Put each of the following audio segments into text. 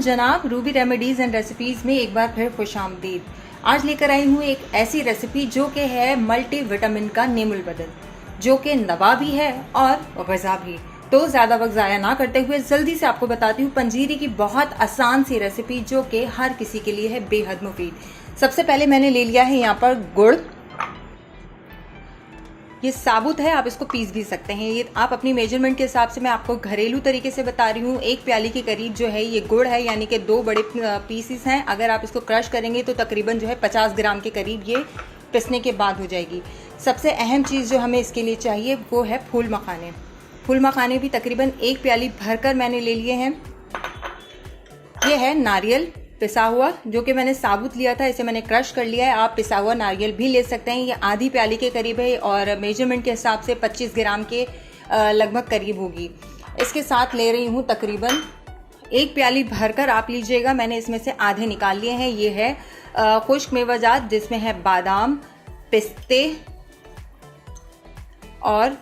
Welcome जनाब, Ruby remedies and recipes में एक बार फिर खुशामदीद। आज लेकर आई हूँ एक ऐसी रेसिपी जो कि है मल्टी विटामिन का नेमुल बदल, जो कि दवा भी है और ग़िज़ा भी। तो ज़्यादा वक्त ज़ाया ना करते हुए जल्दी से आपको बताती हूँ पंजीरी की बहुत आसान सी रेसिपी जो कि हर किसी के लिए है बेहद मुफीद। सबसे पहले मैंने ले लिया है यहाँ पर गुड़। ये साबुत है, आप इसको पीस भी सकते हैं। ये आप अपनी मेजरमेंट के हिसाब से, मैं आपको घरेलू तरीके से बता रही हूँ। एक प्याली के करीब जो है ये गुड़ है, यानी कि 2 बड़े पीसीस हैं। अगर आप इसको क्रश करेंगे तो तकरीबन जो है 50 ग्राम के करीब ये पिसने के बाद हो जाएगी। सबसे अहम चीज़ जो हमें इसके लिए चाहिए वो है फूल मखाने। फूल मखाने भी तकरीबन 1 प्याली भरकर मैंने ले लिए हैं। ये है नारियल पिसा हुआ, जो कि मैंने साबुत लिया था, इसे मैंने क्रश कर लिया है। आप पिसा हुआ नारियल भी ले सकते हैं। ये आधी प्याली के करीब है और मेजरमेंट के हिसाब से 25 ग्राम के लगभग करीब होगी। इसके साथ ले रही हूँ तकरीबन 1 प्याली भरकर आप लीजिएगा। मैंने इसमें से आधे निकाल लिए हैं। ये है खुश्क मेवाजात, जिसमें है बादाम, पिस्ते और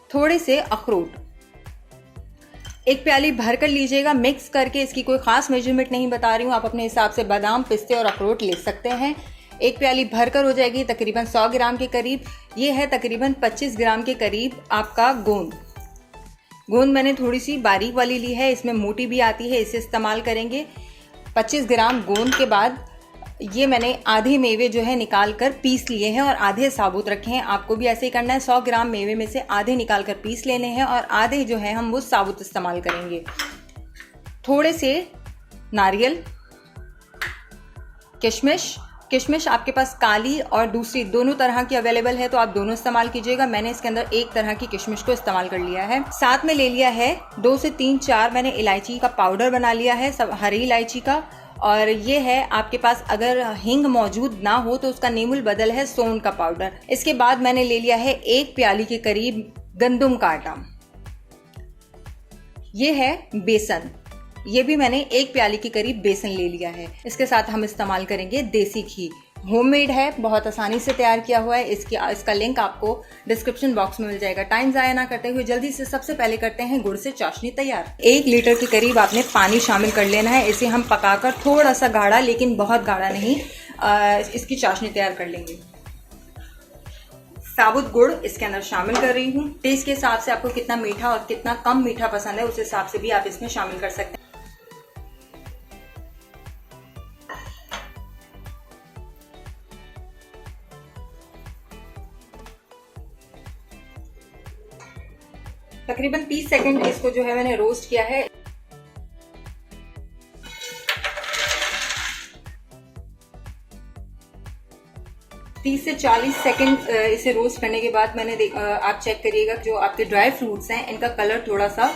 थोड़े से अखरोट। 1 प्याली भर कर लीजिएगा मिक्स करके। इसकी कोई ख़ास मेजरमेंट नहीं बता रही हूँ, आप अपने हिसाब से बादाम, पिस्ते और अखरोट ले सकते हैं। 1 प्याली भरकर हो जाएगी तकरीबन 100 ग्राम के करीब। ये है तकरीबन 25 ग्राम के करीब आपका गोंद। गोंद मैंने थोड़ी सी बारीक वाली ली है, इसमें मोटी भी आती है, इसे इस्तेमाल करेंगे। 25 ग्राम गोंद के बाद ये मैंने आधे मेवे जो है निकाल कर पीस लिए हैं और आधे साबुत रखे हैं। आपको भी ऐसे ही करना है। 100 ग्राम मेवे में से आधे निकाल कर पीस लेने हैं और आधे जो है हम वो साबुत इस्तेमाल करेंगे। थोड़े से नारियल, किशमिश आपके पास काली और दूसरी दोनों तरह की अवेलेबल है, तो आप दोनों इस्तेमाल कीजिएगा। मैंने इसके अंदर एक तरह की किशमिश को इस्तेमाल कर लिया है। साथ में ले लिया है 2 से 3-4 मैंने इलायची का पाउडर बना लिया है, सब हरी इलायची का। और ये है आपके पास अगर हींग मौजूद ना हो तो उसका नेमुल बदल है सोन का पाउडर। इसके बाद मैंने ले लिया है 1 प्याली के करीब गंदम का आटा। ये है बेसन, ये भी मैंने 1 प्याली के करीब बेसन ले लिया है। इसके साथ हम इस्तेमाल करेंगे देसी घी। होममेड है, बहुत आसानी से तैयार किया हुआ है। इसका लिंक आपको डिस्क्रिप्शन बॉक्स में मिल जाएगा। टाइम ज़ाया ना करते हुए जल्दी से सबसे पहले करते हैं गुड़ से चाशनी तैयार। 1 लीटर के करीब आपने पानी शामिल कर लेना है। इसे हम पकाकर थोड़ा सा गाढ़ा, लेकिन बहुत गाढ़ा नहीं, इसकी चाशनी तैयार कर लेंगे। साबुत गुड़ इसके अंदर शामिल कर रही हूँ। टेस्ट के हिसाब से आपको कितना मीठा और कितना कम मीठा पसंद है उस हिसाब से भी आप इसमें शामिल कर सकते हैं। तकरीबन 30 सेकंड इसको जो है मैंने रोस्ट किया है। तीस से 40 सेकंड इसे रोस्ट करने के बाद मैंने आप चेक करिएगा, जो आपके ड्राई फ्रूट्स हैं इनका कलर थोड़ा सा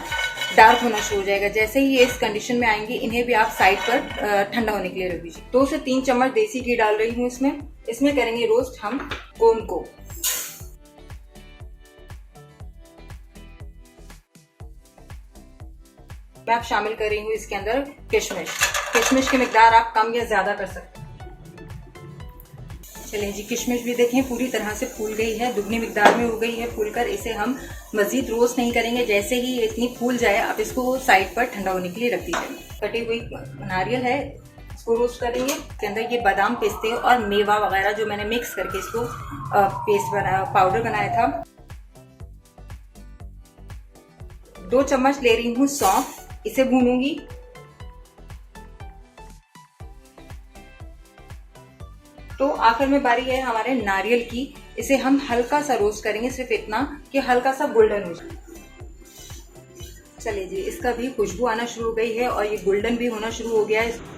डार्क होना शुरू हो जाएगा। जैसे ही ये इस कंडीशन में आएंगी, इन्हें भी आप साइड पर ठंडा होने के लिए रख दीजिए। 2 से 3 चम्मच देसी घी डाल रही हूँ इसमें करेंगे रोस्ट हम गोंद को। मैं आप शामिल कर रही हूँ इसके अंदर किशमिश की मिकदार आप कम या ज्यादा कर सकते हैं। चलिए जी, किशमिश भी देखें पूरी तरह से फूल गई है, दुगनी मिकदार में हो गई है फूलकर। इसे हम मजीद रोस्ट नहीं करेंगे। जैसे ही इतनी फूल जाए आप इसको साइड पर ठंडा होने के लिए रख दीजिए। कटी हुई नारियल है, इसको रोस्ट करेंगे। इसके अंदर ये बादाम, पिस्ते और मेवा वगैरह जो मैंने मिक्स करके इसको पाउडर बनाया था। 2 चम्मच ले रही हूँ सौंफ, इसे भूनूंगी। तो आखिर में बारी है हमारे नारियल की। इसे हम हल्का सा रोस्ट करेंगे, सिर्फ इतना कि हल्का सा गोल्डन हो जाए। चलिए जी, इसका भी खुशबू आना शुरू हो गई है और ये गोल्डन भी होना शुरू हो गया है।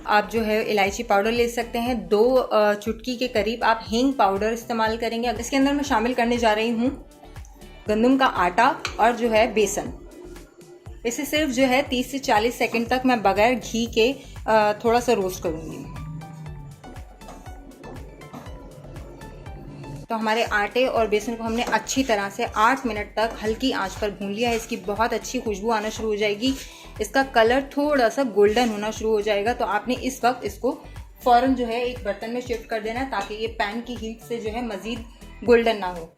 आप जो है इलायची पाउडर ले सकते हैं। 2 चुटकी के करीब आप हींग पाउडर इस्तेमाल करेंगे। इसके अंदर मैं शामिल करने जा रही हूँ गंदम का आटा और जो है बेसन। इसे सिर्फ जो है 30 से 40 सेकंड तक मैं बगैर घी के थोड़ा सा रोस्ट करूँगी। तो हमारे आटे और बेसन को हमने अच्छी तरह से 8 मिनट तक हल्की आंच पर भून लिया है। इसकी बहुत अच्छी खुशबू आना शुरू हो जाएगी, इसका कलर थोड़ा सा गोल्डन होना शुरू हो जाएगा। तो आपने इस वक्त इसको फ़ौरन जो है एक बर्तन में शिफ्ट कर देना है ताकि ये पैन की हीट से जो है मज़ीद गोल्डन ना हो।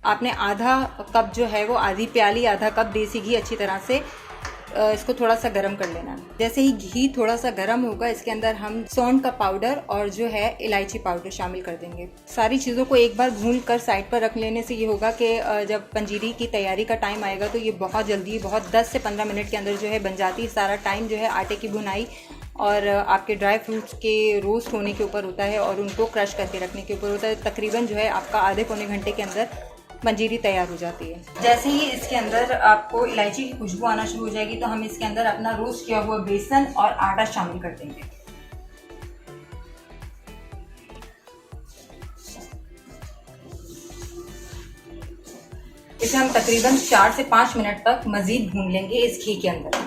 आपने आधा कप जो है वो आधी प्याली आधा कप देसी घी अच्छी तरह से इसको थोड़ा सा गरम कर लेना। जैसे ही घी थोड़ा सा गरम होगा इसके अंदर हम सौंठ का पाउडर और जो है इलायची पाउडर शामिल कर देंगे। सारी चीज़ों को एक बार भून कर साइड पर रख लेने से ये होगा कि जब पंजीरी की तैयारी का टाइम आएगा तो ये बहुत जल्दी, बहुत 10 से 15 मिनट के अंदर जो है बन जाती है। सारा टाइम जो है आटे की भुनाई और आपके ड्राई फ्रूट्स के रोस्ट होने के ऊपर होता है और उनको क्रश करके रखने के ऊपर होता है। तकरीबन जो है आपका आधे पौने घंटे के अंदर पंजीरी तैयार हो जाती है। जैसे ही इसके अंदर आपको इलायची की खुशबू आना शुरू हो जाएगी तो हम इसके अंदर अपना रोस्ट किया हुआ बेसन और आटा शामिल कर देंगे। इसे हम तकरीबन 4 से 5 मिनट तक मजीद भून लेंगे इस घी के अंदर।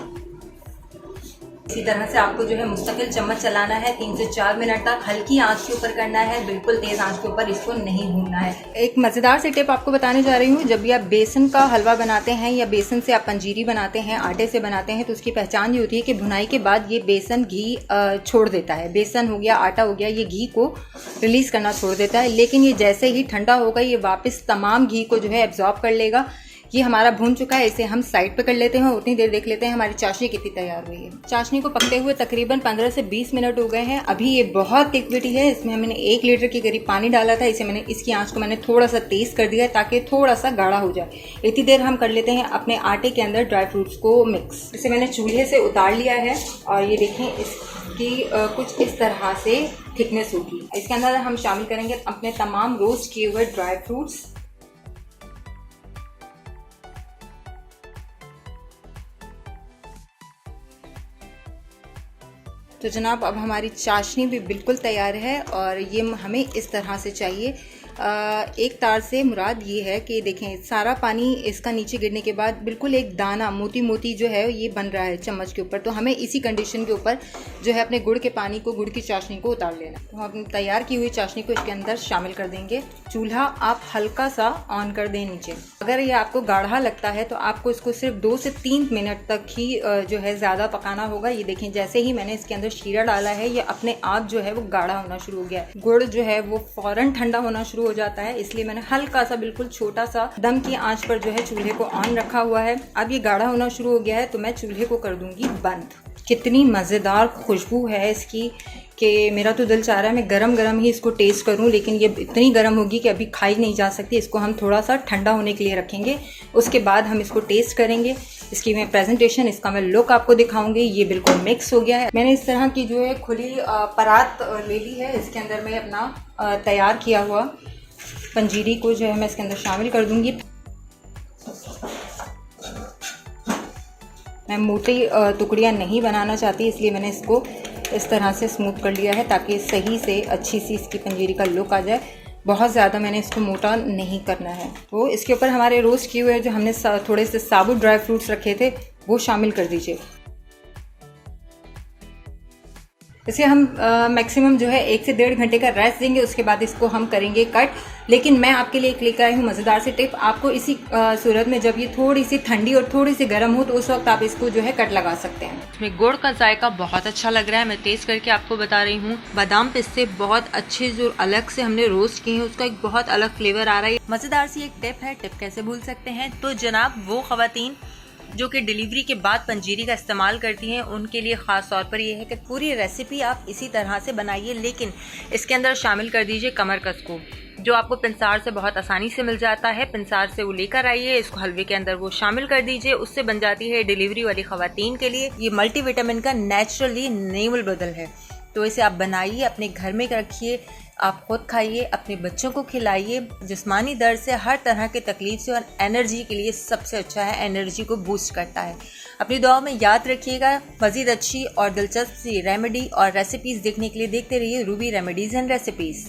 इसी तरह से आपको जो है मुस्तकिल चम्मच चलाना है 3 से 4 मिनट तक, हल्की आंच के ऊपर करना है, बिल्कुल तेज आंच के ऊपर इसको नहीं भूनना है। एक मज़ेदार सी टिप आपको बताने जा रही हूँ। जब भी आप बेसन का हलवा बनाते हैं या बेसन से आप पंजीरी बनाते हैं, आटे से बनाते हैं, तो उसकी पहचान ये होती है कि भुनाई के बाद ये बेसन घी छोड़ देता है। बेसन हो गया, आटा हो गया, ये घी को रिलीज़ करना छोड़ देता है। लेकिन ये जैसे ही ठंडा होगा ये वापस तमाम घी को जो है एब्जॉर्ब कर लेगा। ये हमारा भून चुका है, इसे हम साइड पे कर लेते हैं। उतनी देर देख लेते हैं हमारी चाशनी कितनी तैयार हुई है। चाशनी को पकते हुए तकरीबन 15 से 20 मिनट हो गए हैं। अभी ये बहुत लिक्विडी है। इसमें मैंने 1 लीटर के करीब पानी डाला था। इसकी आंच को मैंने थोड़ा सा तेज कर दिया है ताकि थोड़ा सा गाढ़ा हो जाए। इतनी देर हम कर लेते हैं अपने आटे के अंदर ड्राई फ्रूट्स को मिक्स। इसे मैंने चूल्हे से उतार लिया है और ये देखें इसकी कुछ इस तरह से थिकनेस होगी। इसके अंदर हम शामिल करेंगे अपने तमाम रोस्ट किए हुए ड्राई फ्रूट्स। तो जनाब अब हमारी चाशनी भी बिल्कुल तैयार है और ये हमें इस तरह से चाहिए। एक तार से मुराद ये है कि देखें सारा पानी इसका नीचे गिरने के बाद बिल्कुल एक दाना मोती मोती जो है ये बन रहा है चम्मच के ऊपर। तो हमें इसी कंडीशन के ऊपर जो है अपने गुड़ के पानी को, गुड़ की चाशनी को उतार लेना। तो हम अपनी तैयार की हुई चाशनी को इसके अंदर शामिल कर देंगे। चूल्हा आप हल्का सा ऑन कर दें नीचे। अगर ये आपको गाढ़ा लगता है तो आपको इसको सिर्फ 2 से 3 मिनट तक ही जो है ज़्यादा पकाना होगा। ये देखें जैसे ही मैंने इसके अंदर शीरा डाला है ये अपने आप जो है वो गाढ़ा होना शुरू हो गया है। गुड़ जो है वो फौरन ठंडा होना शुरू हो जाता है, इसलिए मैंने हल्का सा बिल्कुल छोटा सा दम की आंच पर जो है चूल्हे को ऑन रखा हुआ है। अब ये गाढ़ा होना शुरू हो गया है तो मैं चूल्हे को कर दूंगी बंद। कितनी मज़ेदार खुशबू है इसकी कि मेरा तो दिल चाह रहा है मैं गरम गरम ही इसको टेस्ट करूं, लेकिन ये इतनी गर्म होगी कि अभी खाई नहीं जा सकती। इसको हम थोड़ा सा ठंडा होने के लिए रखेंगे, उसके बाद हम इसको टेस्ट करेंगे। इसकी मैं प्रेजेंटेशन, इसका मैं लुक आपको दिखाऊंगी। ये बिल्कुल मिक्स हो गया है। मैंने इस तरह की जो है खुली परात ले ली है। इसके अंदर मैं अपना तैयार किया हुआ पंजीरी को जो है मैं इसके अंदर शामिल कर दूंगी। मैं मोटी टुकड़ियाँ नहीं बनाना चाहती, इसलिए मैंने इसको इस तरह से स्मूथ कर लिया है ताकि सही से अच्छी सी इसकी पंजीरी का लुक आ जाए। बहुत ज़्यादा मैंने इसको मोटा नहीं करना है। तो इसके ऊपर हमारे रोस्ट किए हुए जो हमने थोड़े से साबुत ड्राई फ्रूट्स रखे थे वो शामिल कर दीजिए। इसे हम मैक्सिमम जो है 1 से 1.5 घंटे का रेस्ट देंगे, उसके बाद इसको हम करेंगे कट। लेकिन मैं आपके लिए एक लेकर आई हूँ मज़ेदार सी टिप। आपको इसी सूरत में जब ये थोड़ी सी ठंडी और थोड़ी सी गर्म हो तो उस वक्त आप इसको जो है कट लगा सकते हैं। इसमें गुड़ का जायका बहुत अच्छा लग रहा है, मैं टेस्ट करके आपको बता रही हूँ। बादाम पिस्ते बहुत अच्छे जो अलग से हमने रोस्ट किए हैं उसका एक बहुत अलग फ्लेवर आ रहा है। मज़ेदार सी एक टिप है, टिप कैसे भूल सकते हैं। तो जनाब वो ख़वातीन जो कि डिलीवरी के बाद पंजीरी का इस्तेमाल करती हैं उनके लिए ख़ास तौर पर यह है कि पूरी रेसिपी आप इसी तरह से बनाइए, लेकिन इसके अंदर शामिल कर दीजिए कमरकस को, जो आपको पिंसार से बहुत आसानी से मिल जाता है। पिंसार से वो लेकर आइए, इसको हलवे के अंदर वो शामिल कर दीजिए, उससे बन जाती है डिलीवरी वाली ख़वातीन के लिए ये मल्टीविटामिन का नेचुरली नेवल बदल है। तो इसे आप बनाइए, अपने घर में रखिए, आप खुद खाइए, अपने बच्चों को खिलाइए। जिस्मानी दर्द से, हर तरह के तकलीफ से और एनर्जी के लिए सबसे अच्छा है, एनर्जी को बूस्ट करता है। अपनी दुआ में याद रखिएगा। मज़ीद अच्छी और दिलचस्प सी रेमेडी और रेसिपीज़ देखने के लिए देखते रहिए रूबी रेमेडीज़ एंड रेसिपीज़।